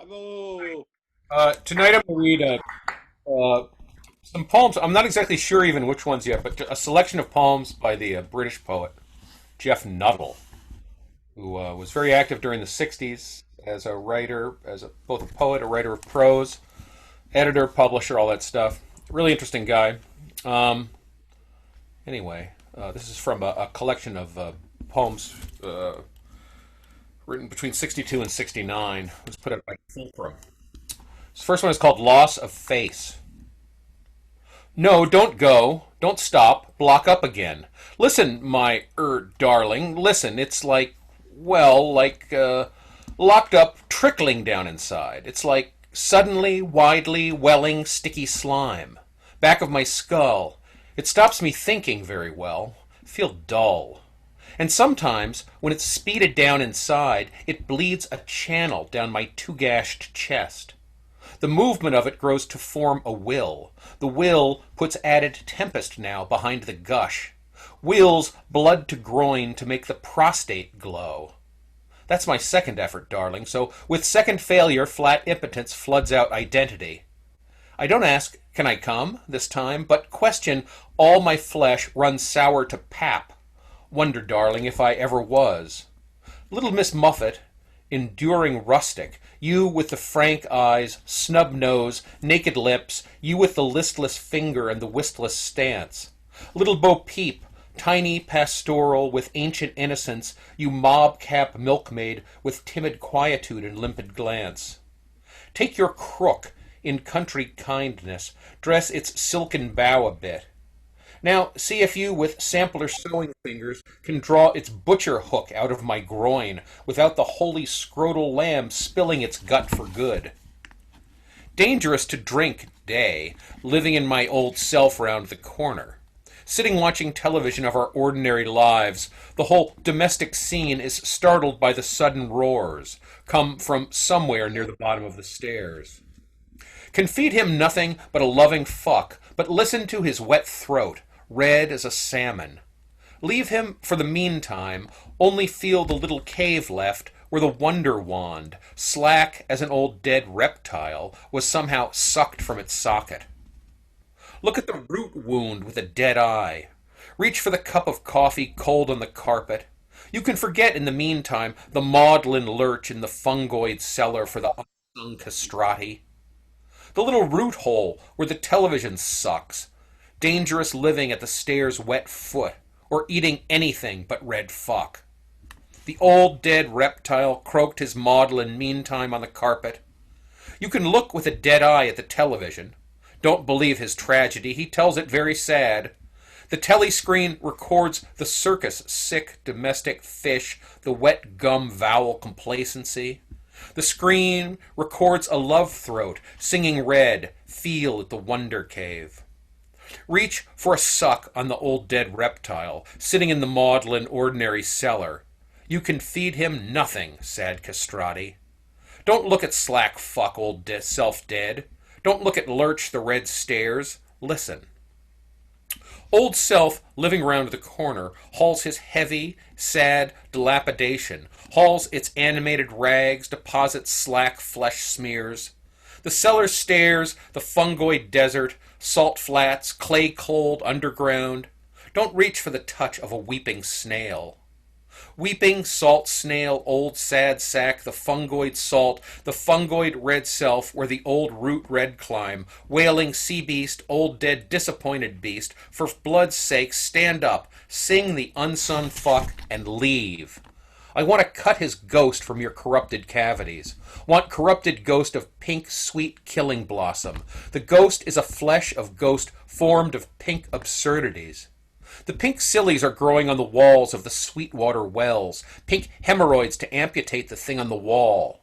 Hello. Tonight I'm going to read some poems. I'm not exactly sure even which ones yet, but a selection of poems by the British poet Jeff Nuttall, who was very active during the 60s as a writer, both a poet, a writer of prose, editor, publisher, all that stuff. Really interesting guy. Um, this is from a collection of poems written between 62 and 69. It was put out by Fulcrum. This first one is called Loss of Face. No, don't go. Don't stop. Block up again. Listen, my darling. Listen. It's locked up, trickling down inside. It's like suddenly, widely welling, sticky slime. Back of my skull. It stops me thinking very well. Feel dull. And sometimes, when it's speeded down inside, it bleeds a channel down my two-gashed chest. The movement of it grows to form a will. The will puts added tempest now behind the gush. Wills blood to groin to make the prostate glow. That's my second effort, darling, so with second failure, flat impotence floods out identity. I don't ask, can I come, this time, but question, all my flesh runs sour to pap. Wonder, darling, if I ever was. Little Miss Muffet, enduring rustic, you with the frank eyes, snub nose, naked lips, you with the listless finger and the wistless stance. Little Bo Peep, tiny pastoral with ancient innocence, you mob-cap milkmaid with timid quietude and limpid glance. Take your crook in country kindness, dress its silken bough a bit. Now, see if you, with sampler sewing fingers, can draw its butcher hook out of my groin without the holy scrotal lamb spilling its gut for good. Dangerous to drink day, living in my old self round the corner. Sitting watching television of our ordinary lives, the whole domestic scene is startled by the sudden roars, come from somewhere near the bottom of the stairs. Can feed him nothing but a loving fuck, but listen to his wet throat, red as a salmon. Leave him for the meantime, only feel the little cave left where the wonder wand, slack as an old dead reptile, was somehow sucked from its socket. Look at the root wound with a dead eye. Reach for the cup of coffee cold on the carpet. You can forget in the meantime the maudlin lurch in the fungoid cellar for the unsung castrati. The little root hole where the television sucks. Dangerous living at the stairs' wet foot, or eating anything but red fuck. The old dead reptile croaked his maudlin meantime on the carpet. You can look with a dead eye at the television. Don't believe his tragedy, he tells it very sad. The telescreen records the circus sick domestic fish, the wet gum vowel complacency. The screen records a love throat, singing red, feel at the wonder cave. Reach for a suck on the old dead reptile, sitting in the maudlin ordinary cellar. You can feed him nothing, sad castrati. Don't look at slack fuck old self-dead. Don't look at lurch the red stairs. Listen. Old self, living round the corner, hauls his heavy, sad dilapidation, hauls its animated rags, deposits slack flesh smears. The cellar stairs, the fungoid desert, salt flats, clay cold underground. Don't reach for the touch of a weeping snail. Weeping salt snail, old sad sack, the fungoid salt, the fungoid red self, where the old root red climb, wailing sea beast, old dead disappointed beast, for blood's sake stand up, sing the unsung fuck, and leave. I want to cut his ghost from your corrupted cavities. Want corrupted ghost of pink sweet killing blossom. The ghost is a flesh of ghost formed of pink absurdities. The pink sillies are growing on the walls of the Sweetwater wells, pink hemorrhoids to amputate the thing on the wall.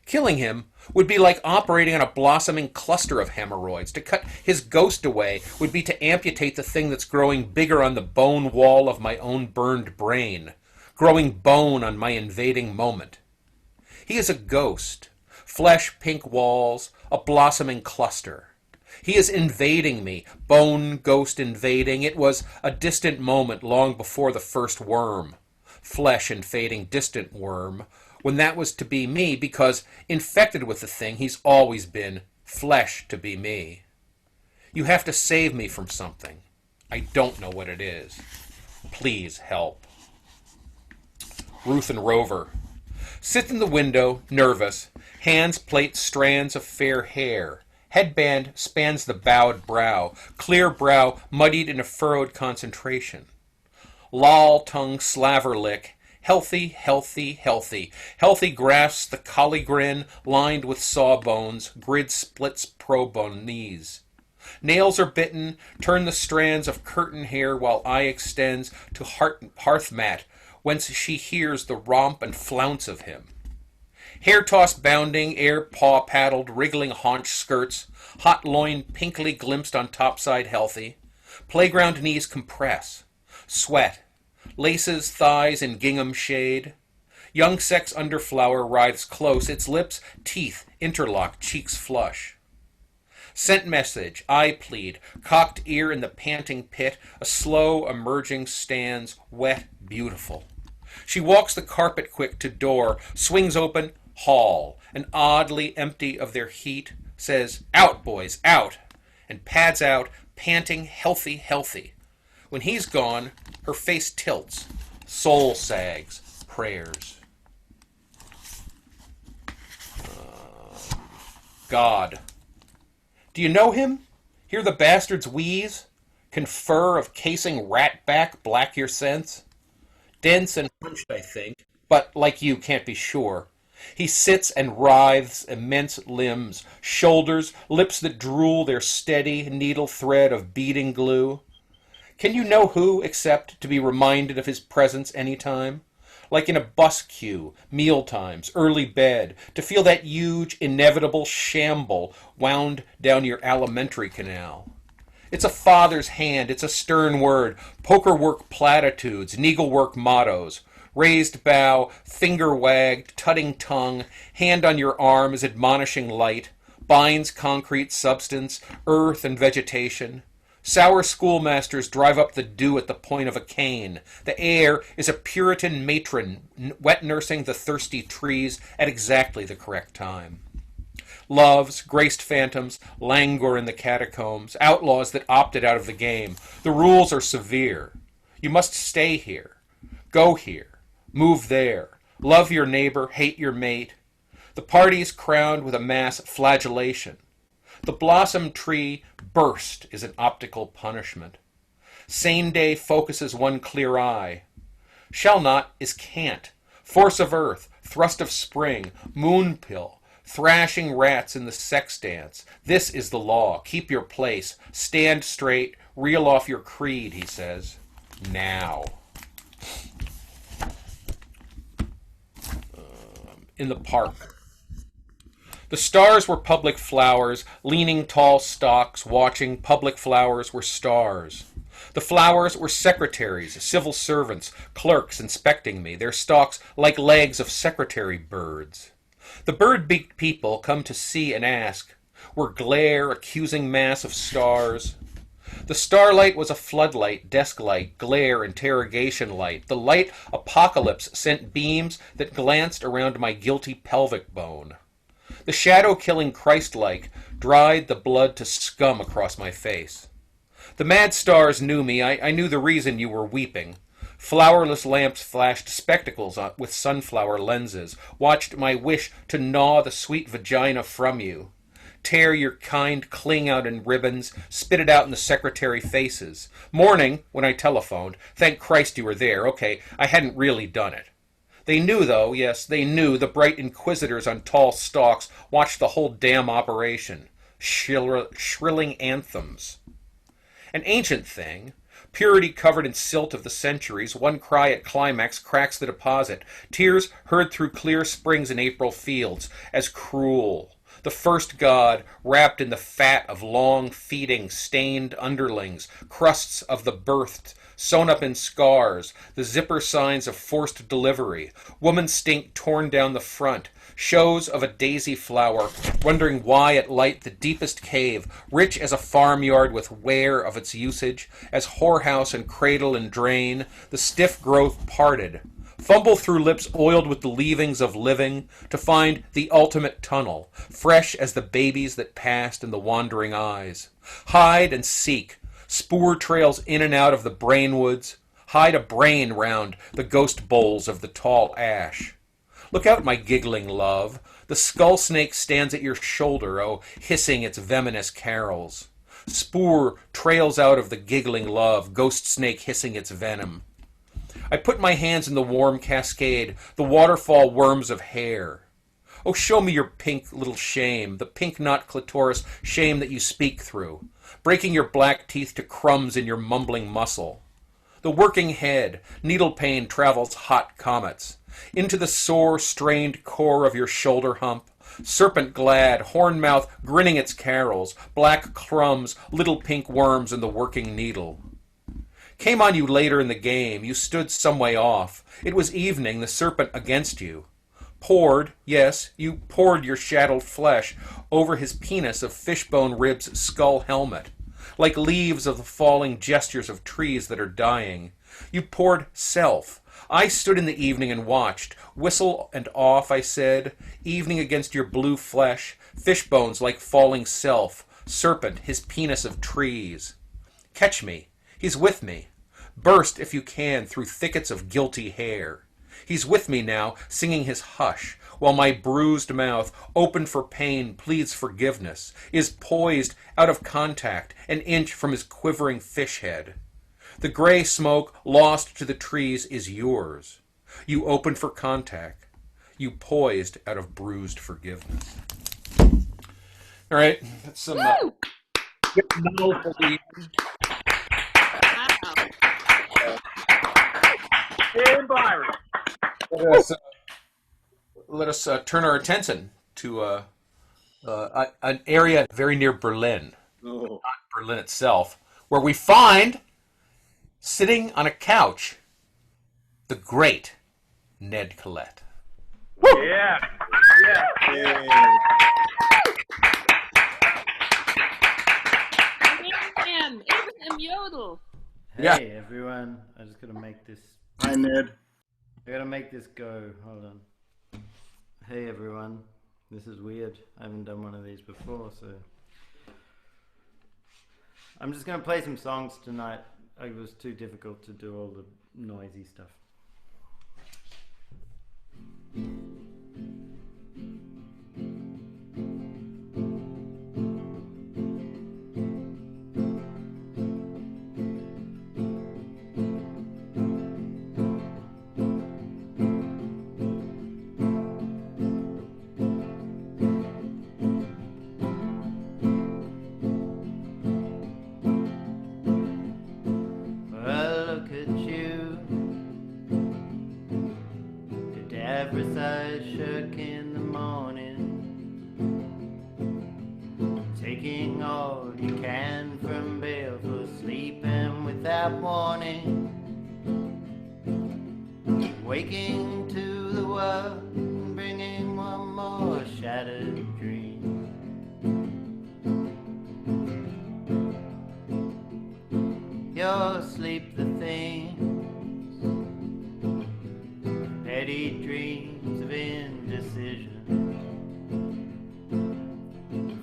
Killing him would be like operating on a blossoming cluster of hemorrhoids. To cut his ghost away would be to amputate the thing that's growing bigger on the bone wall of my own burned brain, growing bone on my invading moment. He is a ghost, flesh pink walls, a blossoming cluster. He is invading me, bone ghost invading. It was a distant moment long before the first worm. Flesh invading distant worm. when that was to be me, because infected with the thing he's always been, flesh to be me. You have to save me from something. I don't know what it is. Please help. Ruth and Rover. Sit in the window, nervous. Hands plait strands of fair hair. Headband spans the bowed brow, clear brow muddied in a furrowed concentration. Loll tongue slaver lick. Healthy, healthy, healthy. Healthy grasps the collie grin, lined with sawbones, grid splits probone knees. Nails are bitten, turn the strands of curtain hair while eye extends to hearth mat, whence she hears the romp and flounce of him. Hair toss bounding, air paw paddled, wriggling haunch skirts, hot loin pinkly glimpsed on topside healthy. Playground knees compress. Sweat. Laces thighs in gingham shade. Young sex underflower writhes close, its lips, teeth, interlock, cheeks flush. Sent message, eye plead, cocked ear in the panting pit, a slow emerging stands, wet, beautiful. She walks the carpet quick to door, swings open, hall, and oddly empty of their heat, says, "Out, boys, out," and pads out, panting, healthy, healthy. When he's gone, her face tilts, soul sags, prayers. God. Do you know him? Hear the bastards wheeze? Confer of casing rat-back black your sense? Dense and punched, I think, but like you can't be sure. He sits and writhes immense limbs, shoulders, lips that drool their steady needle thread of beading glue. Can you know who, except to be reminded of his presence any time? Like in a bus queue, meal times, early bed, to feel that huge, inevitable shamble wound down your alimentary canal. It's a father's hand, it's a stern word, poker work platitudes, needlework mottos, raised bow, finger wagged, tutting tongue, hand on your arm as admonishing light, binds concrete substance, earth and vegetation. Sour schoolmasters drive up the dew at the point of a cane. The air is a Puritan matron wet nursing the thirsty trees at exactly the correct time. Loves, graced phantoms, languor in the catacombs, outlaws that opted out of the game. The rules are severe. You must stay here, go here, move there, love your neighbor, hate your mate. The party's crowned with a mass flagellation. The blossom tree burst is an optical punishment. Sane day focuses one clear eye. Shall not is can't. Force of earth, thrust of spring, moon pill, thrashing rats in the sex dance. This is the law. Keep your place. Stand straight. Reel off your creed, he says. Now. In the park. The stars were public flowers, leaning tall stalks, watching public flowers were stars. The flowers were secretaries, civil servants, clerks inspecting me, their stalks like legs of secretary birds. The bird-beaked people come to see and ask, were glare, accusing mass of stars. The starlight was a floodlight, desk light, glare, interrogation light. The light apocalypse sent beams that glanced around my guilty pelvic bone. The shadow-killing Christ-like dried the blood to scum across my face. The mad stars knew me. I knew the reason you were weeping. Flowerless lamps flashed spectacles with sunflower lenses, watched my wish to gnaw the sweet vagina from you. Tear your kind cling out in ribbons, spit it out in the secretary faces. Morning, when I telephoned, thank Christ you were there. Okay, I hadn't really done it. They knew, though, yes, they knew the bright inquisitors on tall stalks watched the whole damn operation, shrilling anthems. An ancient thing, purity covered in silt of the centuries, one cry at climax cracks the deposit, tears heard through clear springs in April fields, as cruel. The first god, wrapped in the fat of long feeding, stained underlings, crusts of the birthed, sewn up in scars, the zipper signs of forced delivery, woman stink torn down the front, shows of a daisy flower, wondering why it light the deepest cave, rich as a farmyard with ware of its usage, as whorehouse and cradle and drain, the stiff growth parted, Fumble through lips oiled with the leavings of living to find the ultimate tunnel, fresh as the babies that passed in the wandering eyes. Hide and seek, spoor trails in and out of the brainwoods. Hide a brain round the ghost bowls of the tall ash. Look out, my giggling love. The skull snake stands at your shoulder, oh, hissing its venomous carols. Spoor trails out of the giggling love, ghost snake hissing its venom. I put my hands in the warm cascade, the waterfall worms of hair. Oh, show me your pink little shame, the pink knot clitoris shame that you speak through, breaking your black teeth to crumbs in your mumbling muscle. The working head, needle pain travels hot comets. Into the sore, strained core of your shoulder hump, serpent glad, horn mouth grinning its carols, black crumbs, little pink worms in the working needle. Came on you later in the game, you stood some way off. It was evening, the serpent against you. Poured, yes, you poured your shadowed flesh over his penis of fishbone ribs skull helmet, like leaves of the falling gestures of trees that are dying. You poured self. I stood in the evening and watched. Whistle and off, I said. Evening against your blue flesh. Fishbones like falling self. Serpent, his penis of trees. Catch me. He's with me. Burst, if you can, through thickets of guilty hair. He's with me now, singing his hush, while my bruised mouth, open for pain, pleads forgiveness, is poised out of contact, an inch from his quivering fish head. The gray smoke, lost to the trees, is yours. You opened for contact. You poised out of bruised forgiveness. All right, that's some Wow. Hey, Byron. Let us turn our attention to an area very near Berlin, not Berlin itself, where we find, sitting on a couch, the great Ned Collette. Yeah. Abraham Yodel. Hey everyone, I just gotta make this. Hi Ned. I gotta make this go. Hold on. Hey everyone, this is weird. I haven't done one of these before, so I'm just gonna play some songs tonight. It was too difficult to do all the noisy stuff. Waking to the world and bringing one more shattered dream. Your sleep the things, petty dreams of indecision,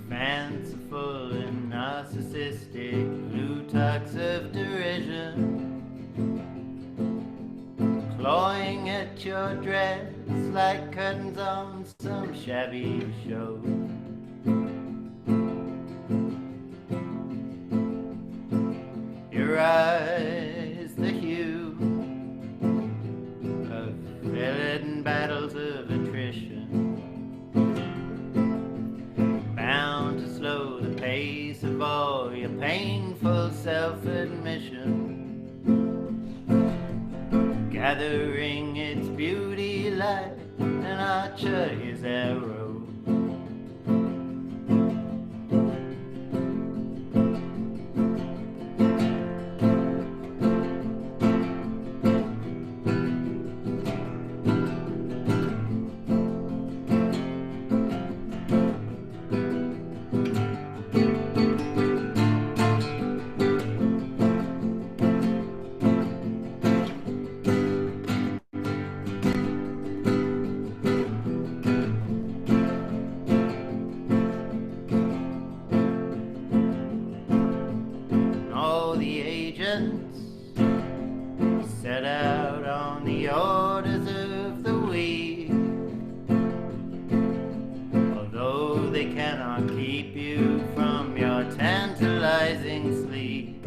fanciful and narcissistic blue tucks of derision, clawing at your dress like curtains on some shabby show. Your eyes, the hue of velvet and battles of attrition, bound to slow the pace of all your painful self-admission, gathering its beauty like an archer his arrow. Can't keep you from your tantalizing sleep.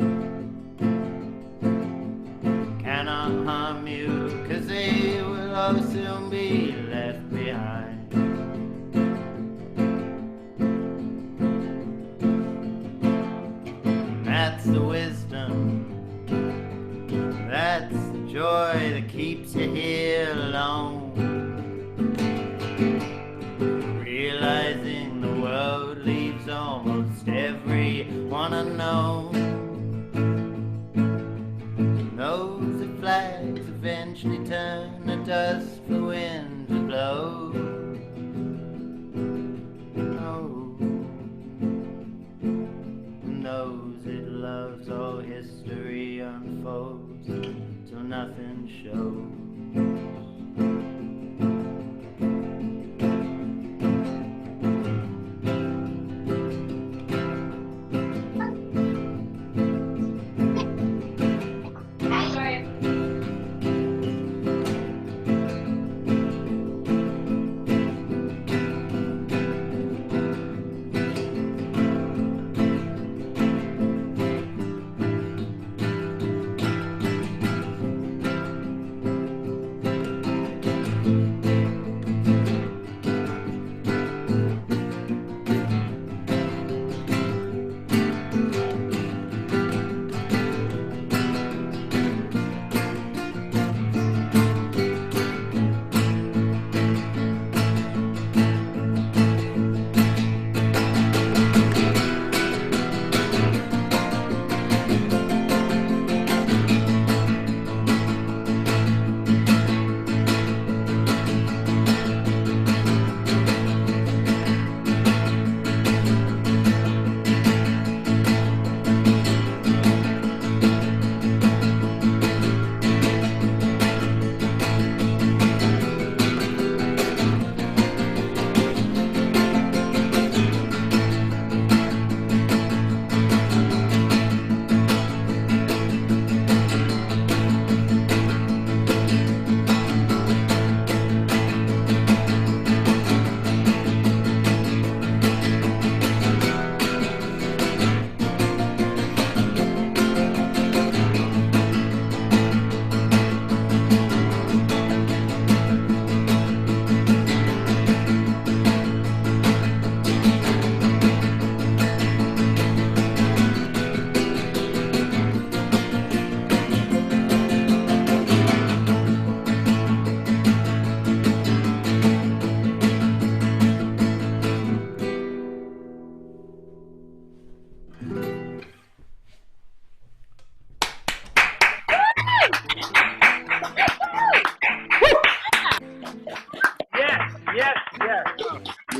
Cannot harm you, 'cause they will all soon be left behind. That's the wisdom, that's the joy that keeps you here alone. Realizing the world leaves almost everyone unknown. Knows that flags eventually turn to dust for wind to blow. Knows it loves all history unfolds till nothing shows.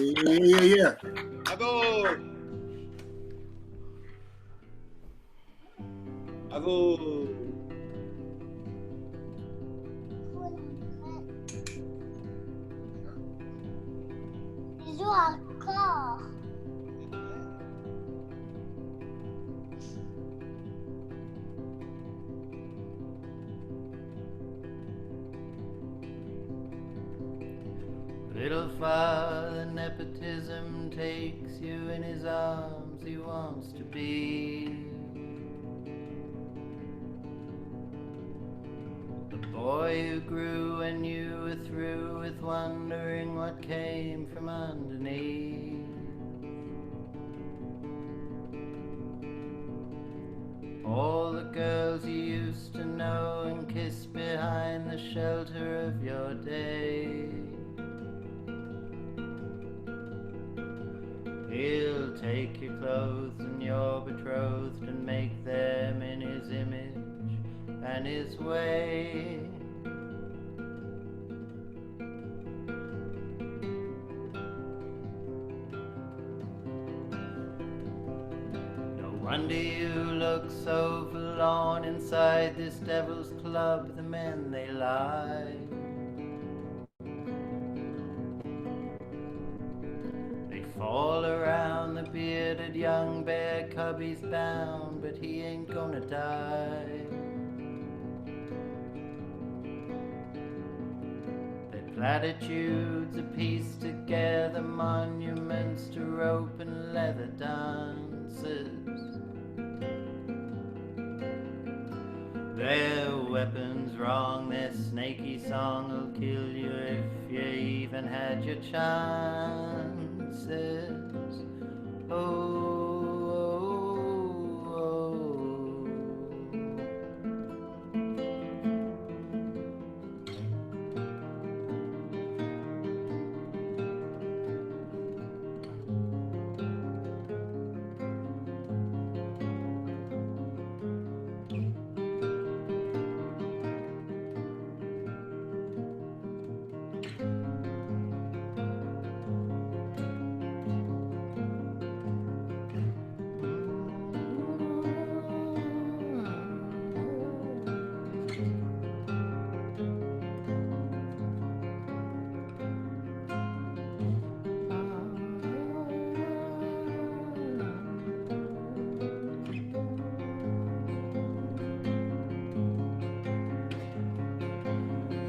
Yeah. Bravo! Bravo! Il joue encore. Little father, nepotism takes you in his arms, he wants to be the boy who grew when you were through with wondering what came from underneath. All the girls you used to know and kiss behind the shelter of your day. He'll take your clothes and your betrothed and make them in his image and his way. No wonder you look so forlorn inside this devil's club, the men they lie. All around the bearded young bear cub, he's bound, but he ain't gonna die. Their platitudes are pieced together, monuments to rope and leather dances. Their weapons wrong, their snaky song will kill you if you even had your chances. Oh.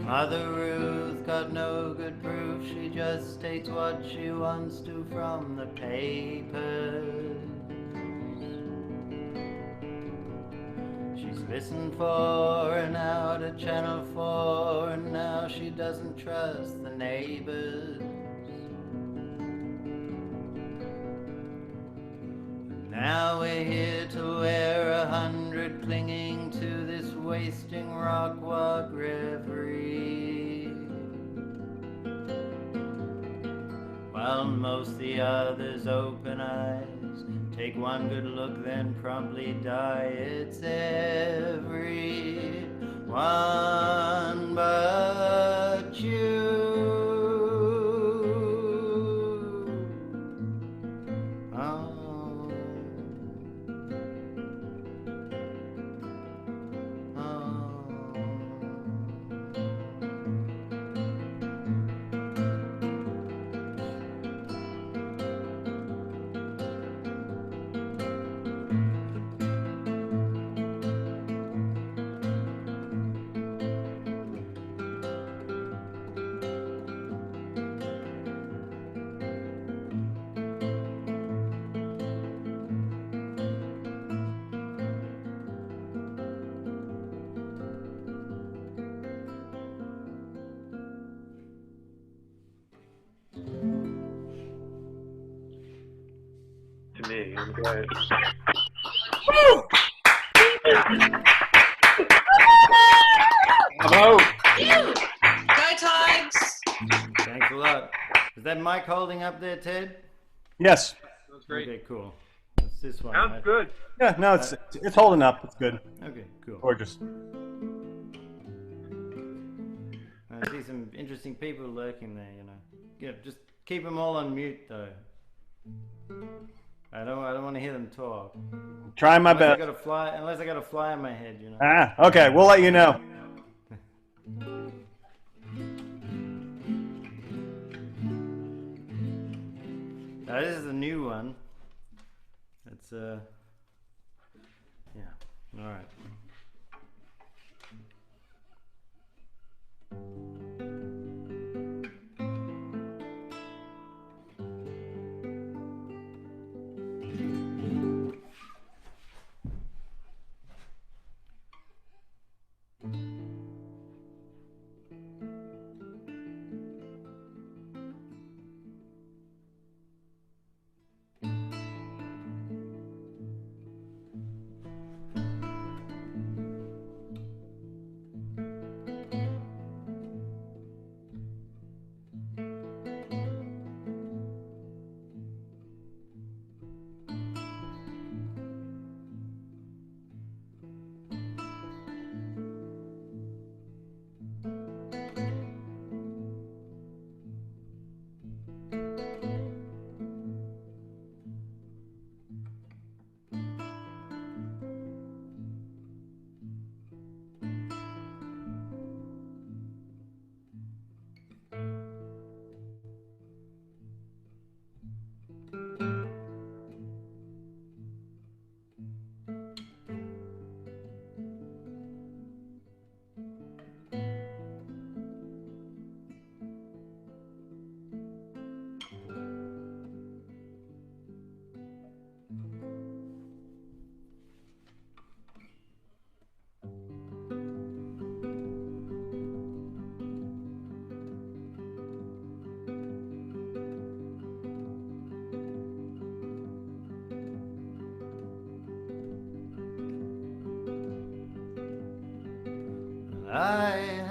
Mother Ruth got no good proof, she just takes what she wants to from the papers. She's listened for an hour to Channel 4, and now she doesn't trust the neighbors. Now we're here to wear 100, clinging to this wasting rock walk reverie, while most the others open eyes, take one good look, then promptly die. It's every one but you. To me, I'm glad. Bravo. Go Tigers! Thanks a lot. Is that mic holding up there, Ted? Yes. That's great. Okay, cool. It's this one. Sounds right? good. Yeah, no, it's holding up. It's good. Okay, cool. Gorgeous. I see some interesting people lurking there, you know. Yeah, just keep them all on mute, though. I don't want to hear them talk. Trying my best. Unless I got a fly in my head, you know. Ah, okay. We'll let you know. Now, this is a new one. It's yeah. All right.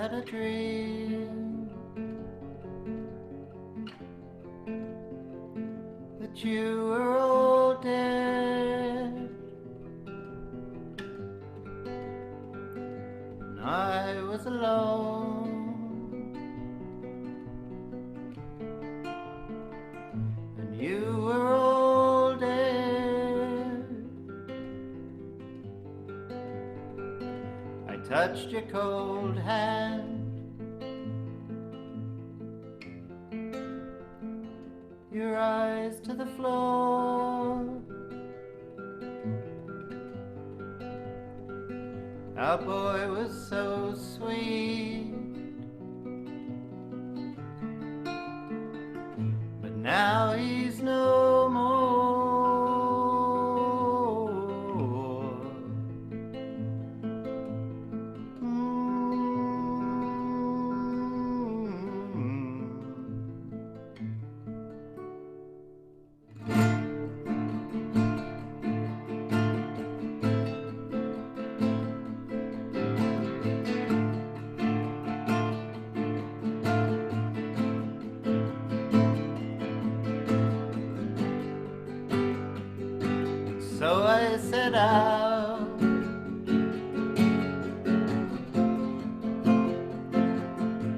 had a dream that you were all dead, and I was alone, and you were all dead. I touched your cold hand, your eyes to the floor. Our boy was so sweet, but now he's no more. So I set out,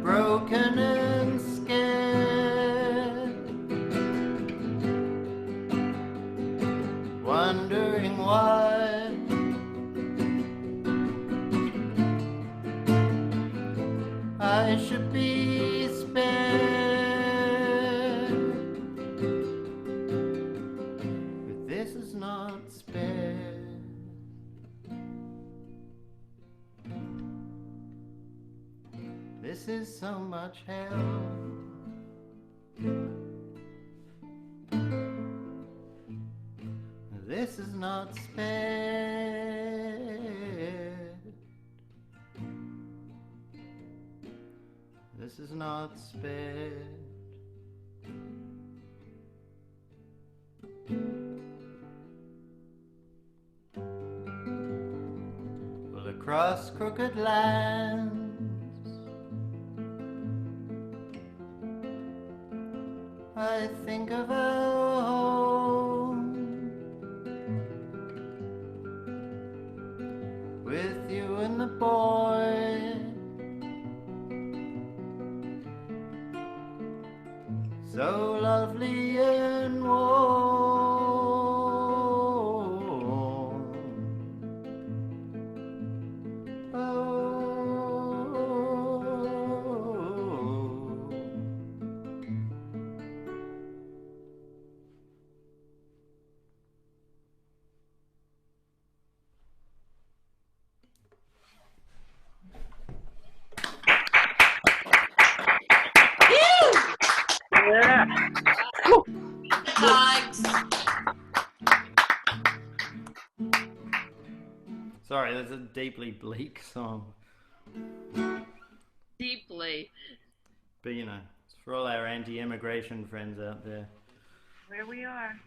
broken and scared, wondering why I should be spared. But this is not spared. This is so much hell. This is not spared. This is not spared. Well, across crooked lands I think of our home, with you and the boy, so lovely and warm. Oh. Yeah. Thanks. Sorry, that's a deeply bleak song. Deeply. But you know, it's for all our anti-immigration friends out there. Where we are.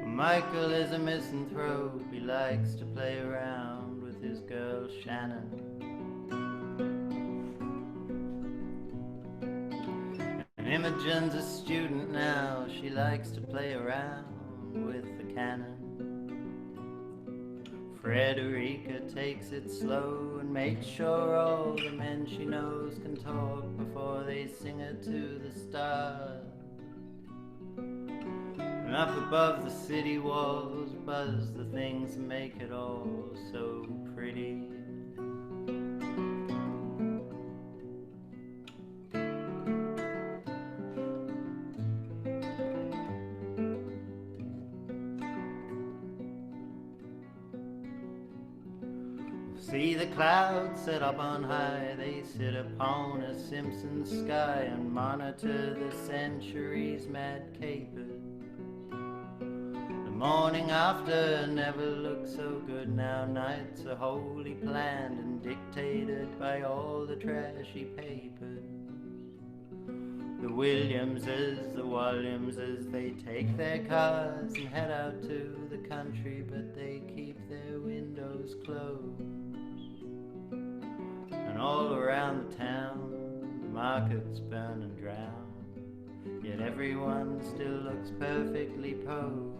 Michael is a misanthrope, he likes to play around with his girl Shannon. And Imogen's a student now, she likes to play around with the cannon. Frederica takes it slow and makes sure all the men she knows can talk before they sing her to the stars. And up above the city walls buzz the things that make it all so pretty. See the clouds set up on high, they sit upon a Simpson sky and monitor the centuries' mad capers. The morning after never looked so good, now nights are wholly planned and dictated by all the trashy papers. The Williamses, the Williamses, they take their cars and head out to the country, but they keep their windows closed. And all around the town, the markets burn and drown, yet everyone still looks perfectly posed.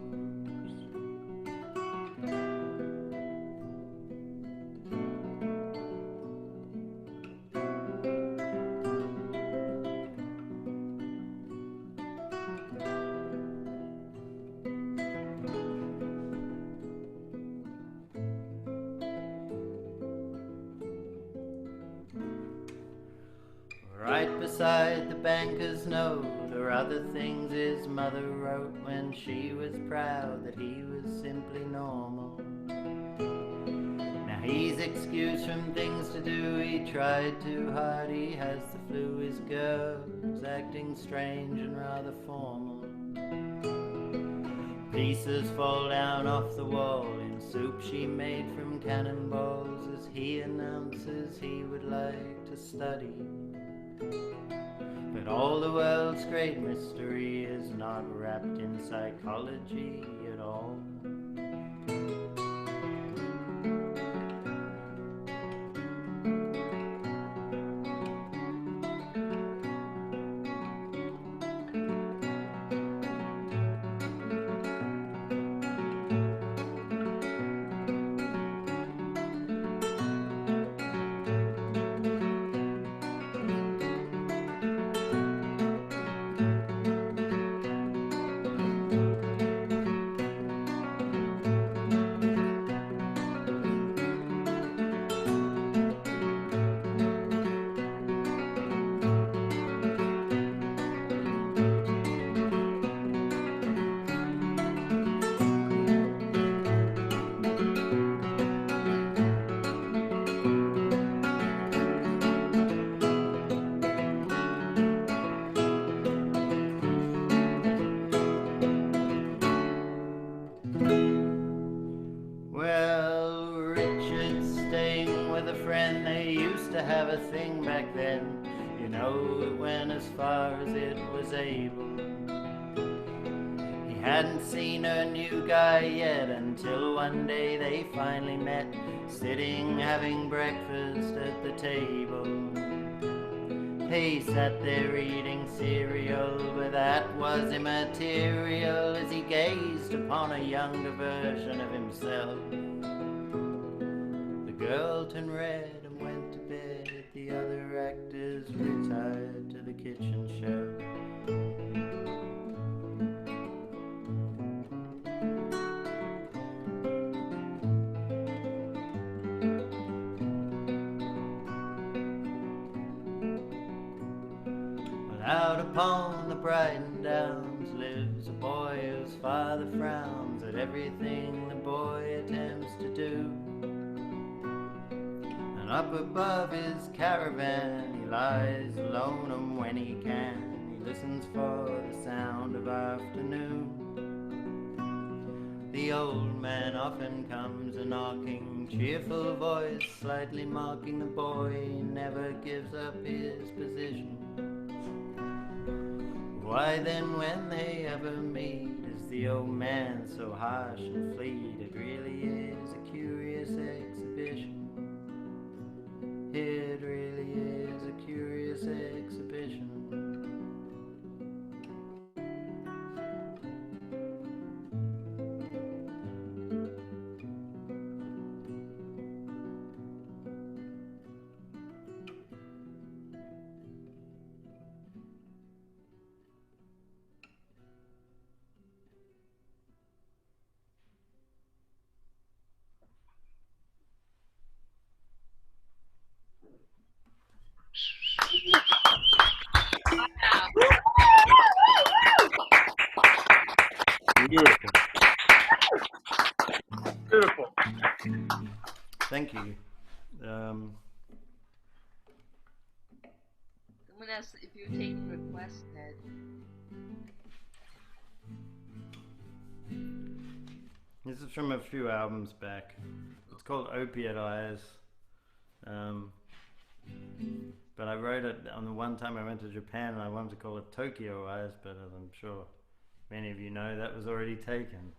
Right beside the banker's note or other things his mother wrote when she was proud that he was simply normal. Now he's excused from things to do, he tried too hard, he has the flu, his girl's acting strange and rather formal. Pieces fall down off the wall in soup she made from cannonballs as he announces he would like to study. But all the world's great mystery is not wrapped in psychology at all. Have a thing back then, you know, it went as far as it was able. He hadn't seen her new guy yet until one day they finally met, sitting having breakfast at the table. He sat there eating cereal, but that was immaterial as he gazed upon a younger version of himself. The girl turned red and went to bed. The other actors retired to the kitchen shelf. Well, out upon the Brighton Downs lives a boy whose father frowns at everything the boy attempts to do. And up above his caravan he lies alone, and when he can he listens for the sound of afternoon. The old man often comes a-knocking, cheerful voice slightly mocking the boy. He never gives up his position. Why then when they ever meet is the old man so harsh and fleet? It really is a curious exhibition. It really is a curious exhibition. Beautiful. Beautiful. Thank you. Someone asked if you take requests, Ned. This is from a few albums back. It's called Opiate Eyes. But I wrote it on the one time I went to Japan, and I wanted to call it Tokyo Eyes, but as I'm sure many of you know, that was already taken.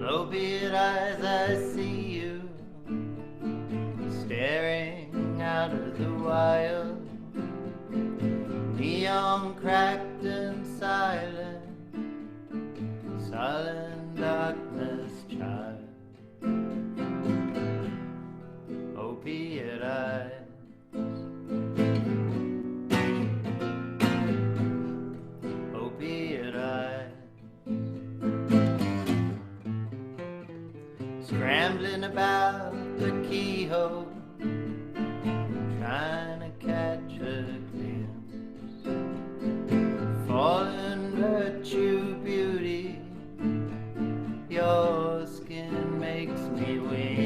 Opiate eyes, I see you staring out of the wild, neon cracked and silent, silent darkness child. Opiate eyes. Opiate eyes. Scrambling about the keyhole, trying to catch a glimpse. Fallen virtue, beauty, your skin makes me wince.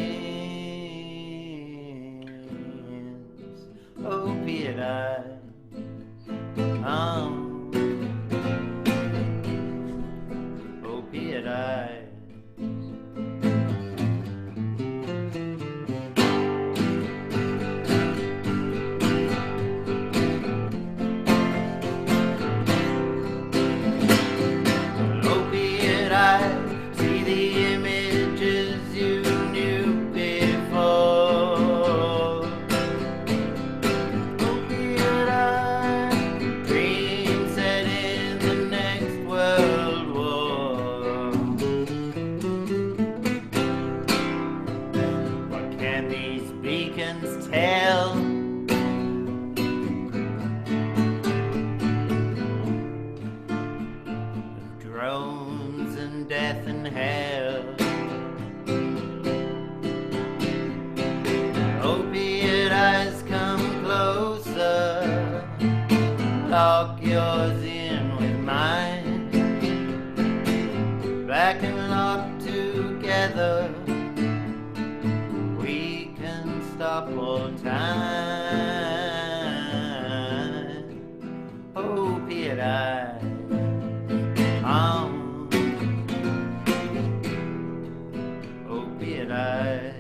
Opiate eyes. Opiate eyes. See the images you knew before. Opiate eyes, dreams set in the next world war. What can these beacons tell? Of drones and death and hell. Opiate eyes, come closer, lock yours in with mine, back and locked together, we can stop all time. Opiate eyes. Opiate eyes.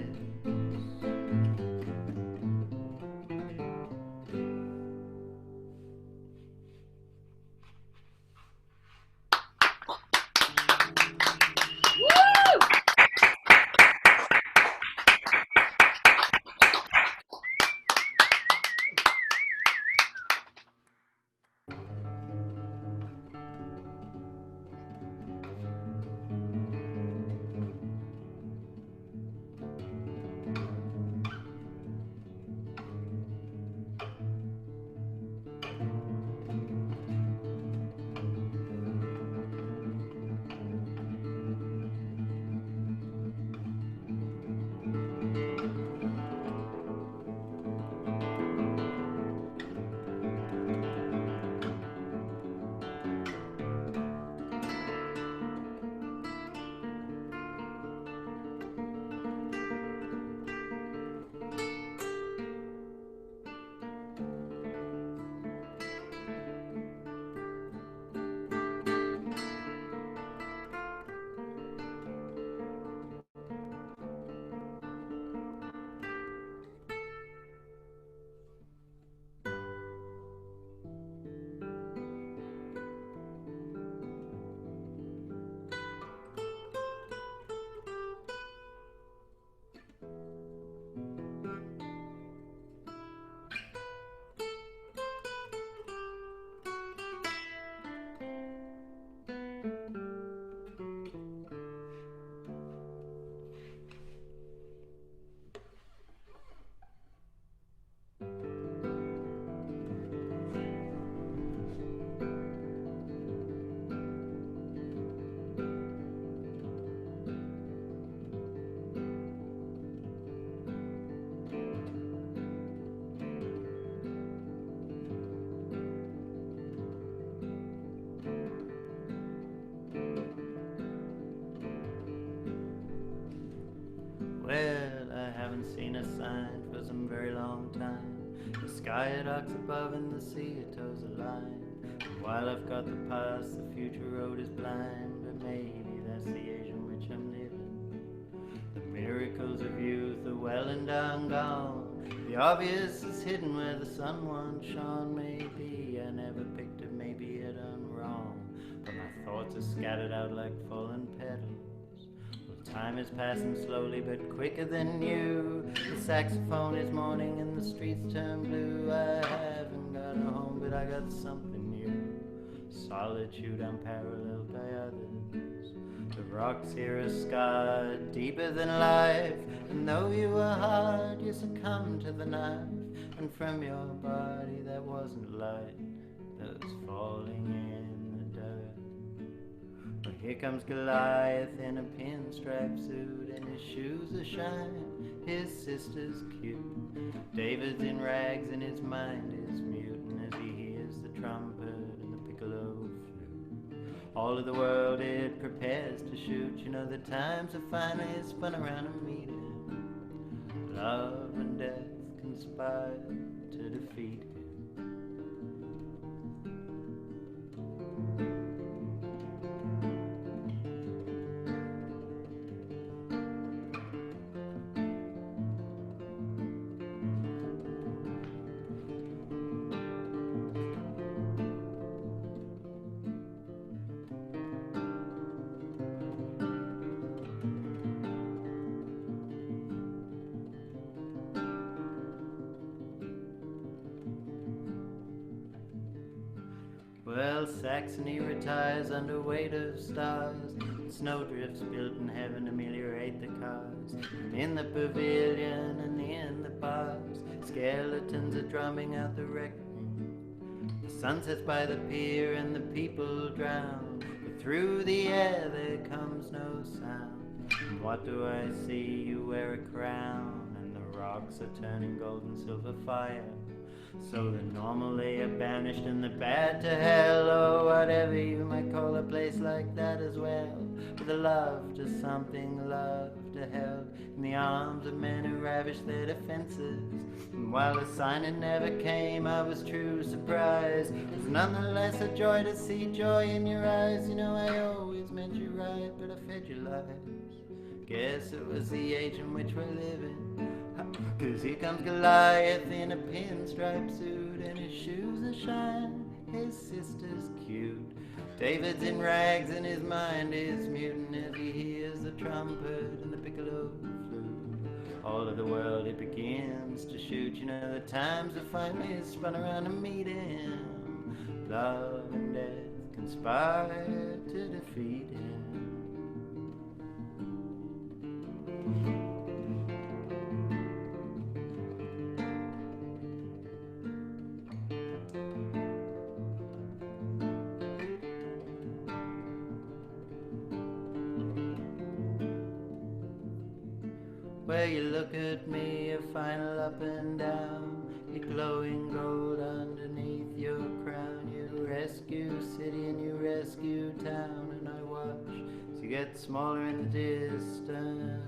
Well, I haven't seen a sign for some very long time. The sky it arcs above and the sea it toes a line. And while I've got the past, the future road is blind. But maybe that's the age in which I'm living. The miracles of youth are well and done gone. The obvious is hidden where the sun once shone. Maybe I never picked it, maybe it done wrong. But my thoughts are scattered out like fallen petals. Well, time is passing slowly but quicker than you. The saxophone is mourning and the streets turn blue. I haven't got a home, but I got something new. Solitude unparalleled by others. The rocks here are scarred deeper than life. And though you were hard, you succumbed to the knife. And from your body there wasn't light that was falling in the dirt. Well, here comes Goliath in a pinstripe suit, and his shoes are shine, his sister's cute. David's in rags and his mind is mutin' as he hears the trumpet and the piccolo flute. All of the world it prepares to shoot. You know the times have finally spun around a meeting. Love and death conspire to defeat him. Well, Saxony retires under weight of stars. Snowdrifts built in heaven ameliorate the cars. And in the pavilion and in the bars, skeletons are drumming out the reckoning. The sun sets by the pier and the people drown. But through the air there comes no sound. And what do I see? You wear a crown, and the rocks are turning gold and silver fire. So the normal they are banished and the bad to hell, or whatever you might call a place like that as well. With a love to something, love to hell, in the arms of men who ravish their defenses. And while the sign it never came, I was true surprised. It was nonetheless a joy to see joy in your eyes. You know I always meant you right, but I fed your lies. Guess it was the age in which we're living. 'Cause here comes Goliath in a pinstripe suit, and his shoes are shine, his sister's cute. David's in rags and his mind is mutin' as he hears the trumpet and the piccolo flute. All of the world it begins to shoot. You know the times have finally spun around to meet him. Love and death conspire to defeat him. Where you look at me, a final up and down, you're glowing gold underneath your crown. You rescue city and you rescue town, and I watch as you get smaller in the distance.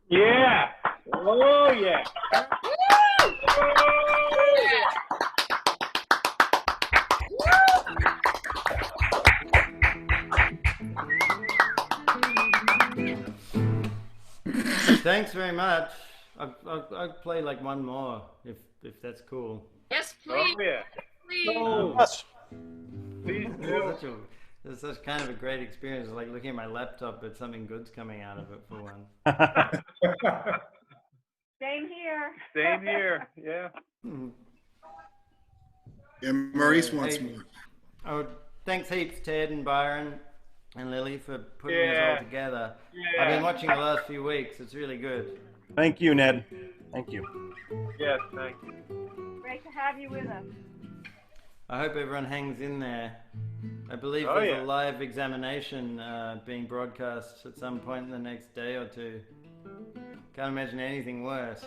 Yeah. Oh, yeah. Thanks very much. I'll play like one more if that's cool. Yes, Oh, please. yeah. Please. Yes. Please do. It's such kind of a great experience, like looking at my laptop, but something good's coming out of it for one. Same here. Same here. Yeah. Yeah, Maurice wants Hey. more. Oh, thanks heaps, Ted and Byron and Lily, for putting this Yeah. all together. Yeah. I've been watching the last few weeks. It's really good. Thank you, Ned. Thank you. Yes, thank you. Great to have you with us. I hope everyone hangs in there. I believe Oh, there's yeah. a live examination being broadcast at some point in the next day or two. Can't imagine anything worse.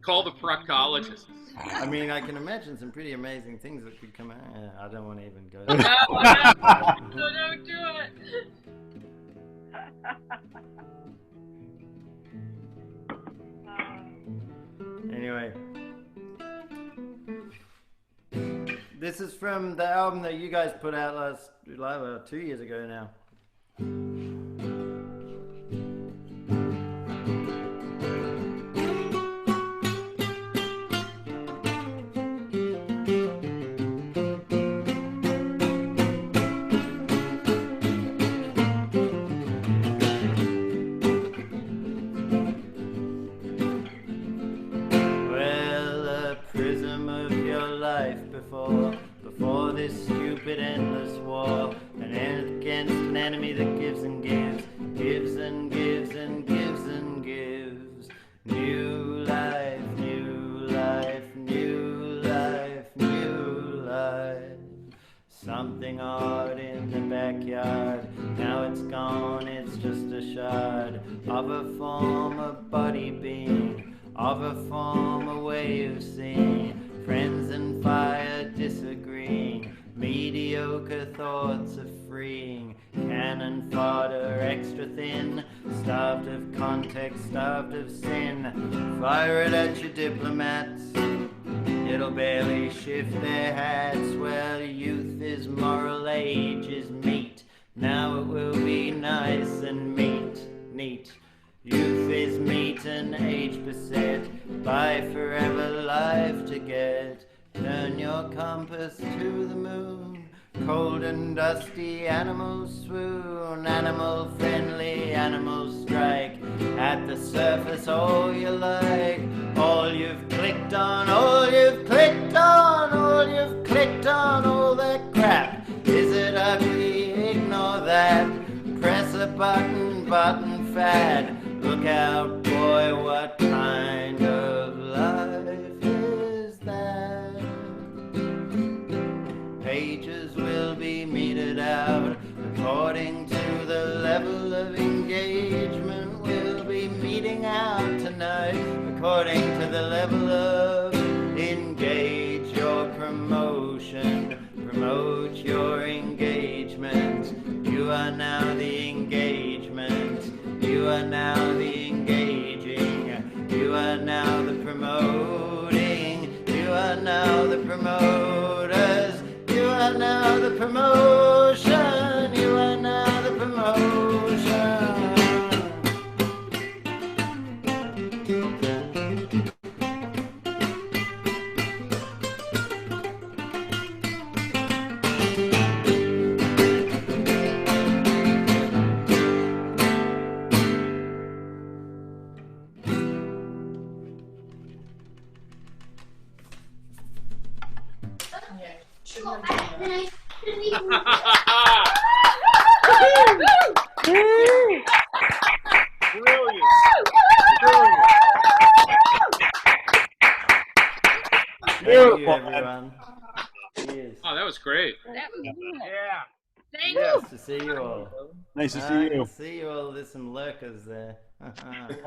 Call the proctologist. I mean, I can imagine some pretty amazing things that could come out. I don't want to even go No, there. no, don't do it. Anyway, this is from the album that you guys put out 2 years ago now. Well, a prism of your life before this stupid endless war, an end against an enemy that gives and gives, gives and gives and gives and gives. New life, new life, new life, new life. Something odd in the backyard, now it's gone, it's just a shard of a form, a body being, of a form, a way of seeing, friends and fire disagreeing, mediocre thoughts of freeing, cannon fodder extra thin, starved of context, starved of sin, fire it at your diplomats, it'll barely shift their hats. Well, youth is moral, age is meat, now it will be nice and neat. Youth is meat and age beset by forever life to get. Turn your compass to the moon, cold and dusty animals swoon, animal friendly animals strike at the surface all you like, all you've clicked on, all you've clicked on, all you've clicked on, all that crap. Is it ugly? Ignore that. Press a button, button fad. Look out, boy, what kind of life is that? Pages will be meted out according to the level of engagement. We'll be meeting out tonight according to the level of engage your promotion. Promote your engagement. You are now the engagement. You are now the engaging. You are now the promoting. You are now the promoters. You are now the promotion. You are now the promotion. Brilliant. Thank you, everyone. Cheers. Oh, that was great. That was good. Yeah. Thank Yeah. you. Nice to see you all. Nice to I see can you. see you all. There's some lurkers there. Brilliant.